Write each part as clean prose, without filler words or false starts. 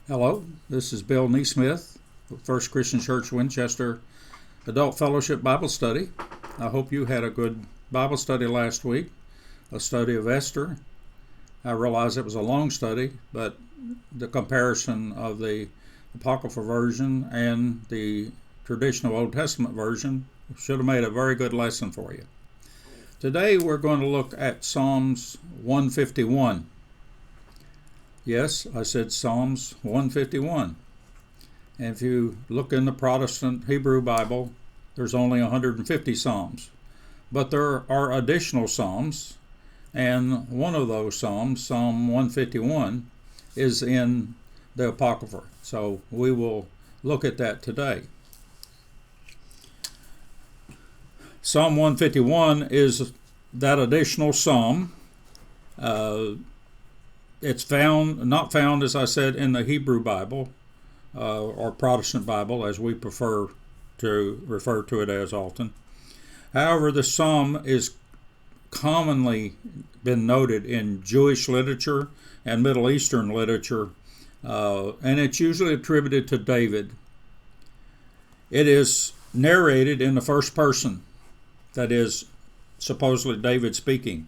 Hello, this is Bill Nesmith, First Christian Church Winchester Adult Fellowship Bible Study. I hope you had a good Bible study last week, a study of Esther. I realize it was a long study, but the comparison of the Apocryphal version and the traditional Old Testament version should have made a very good lesson for you. Today we're going to look at Psalms 151. Yes, I said Psalms 151. And if you look in the Protestant Hebrew Bible, there's only 150 Psalms. But there are additional Psalms, and one of those Psalms, Psalm 151, is in the Apocrypha. So we will look at that today. Psalm 151 is that additional Psalm. It's not found, as I said, in the Hebrew Bible or Protestant Bible, as we prefer to refer to it as often. However, the psalm is commonly been noted in Jewish literature and Middle Eastern literature, and it's usually attributed to David. It is narrated in the first person, that is, supposedly David speaking.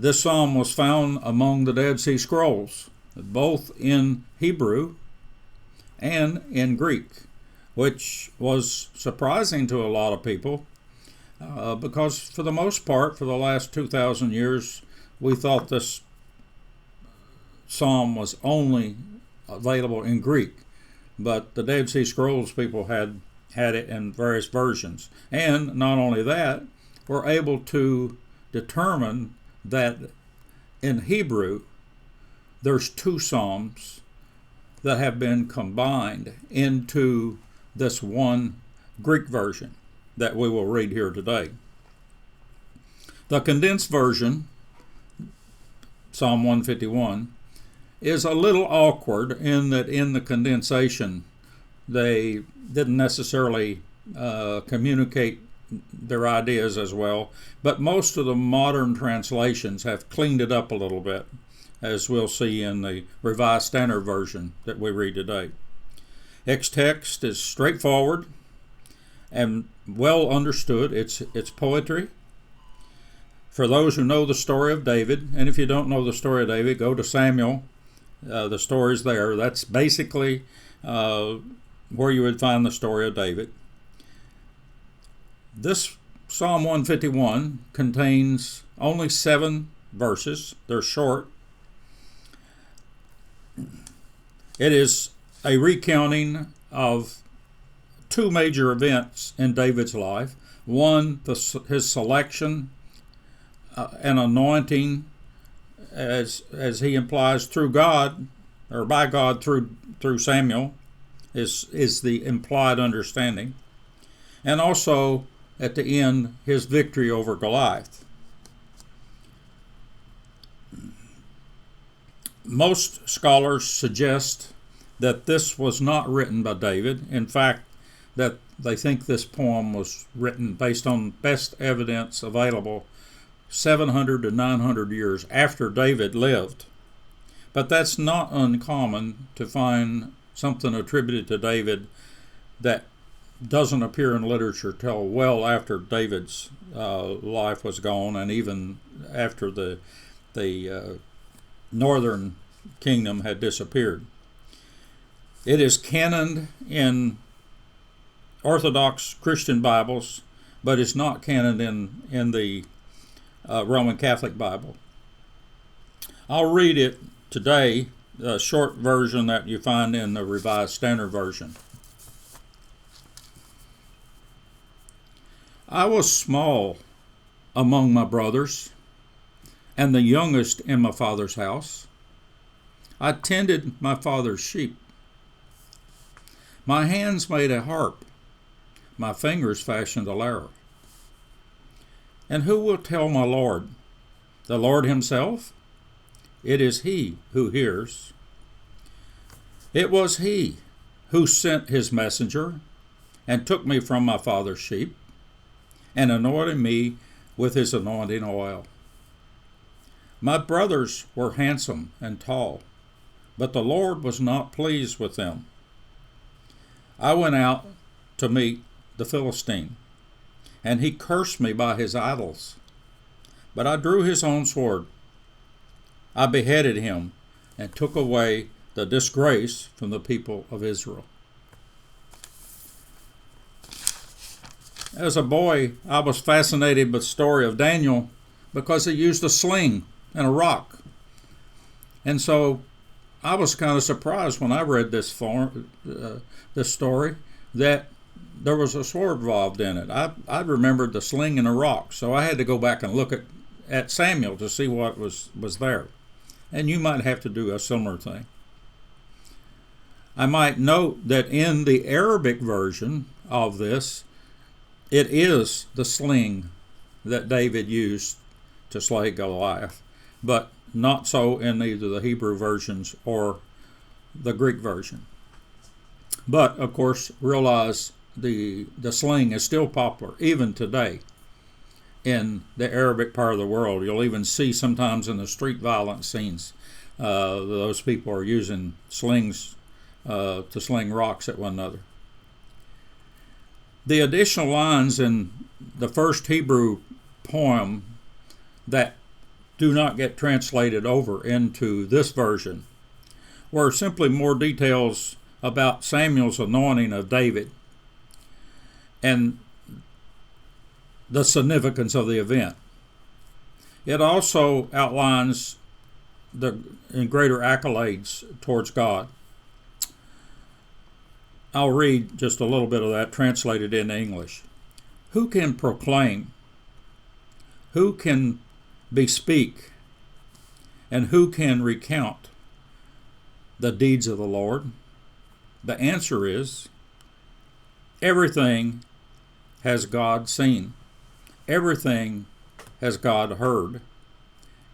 This psalm was found among the Dead Sea Scrolls, both in Hebrew and in Greek, which was surprising to a lot of people because for the most part, for the last 2,000 years, we thought this psalm was only available in Greek. But the Dead Sea Scrolls people had it in various versions. And not only that, were able to determine that in Hebrew, there's two psalms that have been combined into this one Greek version that we will read here today. The condensed version, Psalm 151, is a little awkward in that in the condensation, they didn't necessarily communicate their ideas as well, but most of the modern translations have cleaned it up a little bit, as we'll see in the Revised Standard Version that we read today. Its text is straightforward and well understood. It's poetry. For those who know the story of David, and if you don't know the story of David, go to Samuel. The story's there. That's basically where you would find the story of David. This Psalm 151 contains only 7 verses. They're short. It is a recounting of 2 major events in David's life. One, his selection and anointing, as he implies, through God, or by God through Samuel, is the implied understanding. And also, at the end, his victory over Goliath. Most scholars suggest that this was not written by David. In fact, that they think this poem was written based on best evidence available 700 to 900 years after David lived. But that's not uncommon to find something attributed to David that doesn't appear in literature till well after David's life was gone, and even after the northern kingdom had disappeared. It is canoned in Orthodox Christian Bibles, but it's not canoned in the Roman Catholic Bible. I'll read it today, a short version that you find in the Revised Standard Version. I was small among my brothers, and the youngest in my father's house. I tended my father's sheep. My hands made a harp, my fingers fashioned a lyre. And who will tell my Lord? The Lord himself? It is he who hears. It was he who sent his messenger and took me from my father's sheep and anointed me with his anointing oil. My brothers were handsome and tall, but the Lord was not pleased with them. I went out to meet the Philistine, and he cursed me by his idols. But I drew his own sword. I beheaded him and took away the disgrace from the people of Israel. As a boy, I was fascinated with the story of Daniel because he used a sling and a rock. And so I was kind of surprised when I read this story that there was a sword involved in it. I remembered the sling and the rock, so I had to go back and look at Samuel to see what was there. And you might have to do a similar thing. I might note that in the Arabic version of this, it is the sling that David used to slay Goliath, but not so in either the Hebrew versions or the Greek version. But, of course, realize the sling is still popular, even today, in the Arabic part of the world. You'll even see sometimes in the street violence scenes, those people are using slings to sling rocks at one another. The additional lines in the first Hebrew poem that do not get translated over into this version were simply more details about Samuel's anointing of David and the significance of the event. It also outlines in greater accolades towards God. I'll read just a little bit of that translated into English. Who can proclaim? Who can bespeak? And who can recount the deeds of the Lord? The answer is, everything has God seen. Everything has God heard.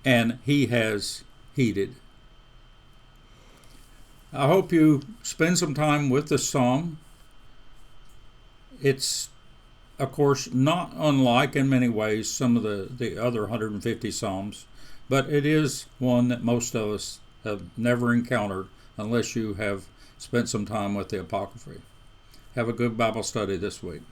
And he has heeded. I hope you spend some time with this psalm. It's, of course, not unlike in many ways some of the other 150 psalms, but it is one that most of us have never encountered unless you have spent some time with the Apocrypha. Have a good Bible study this week.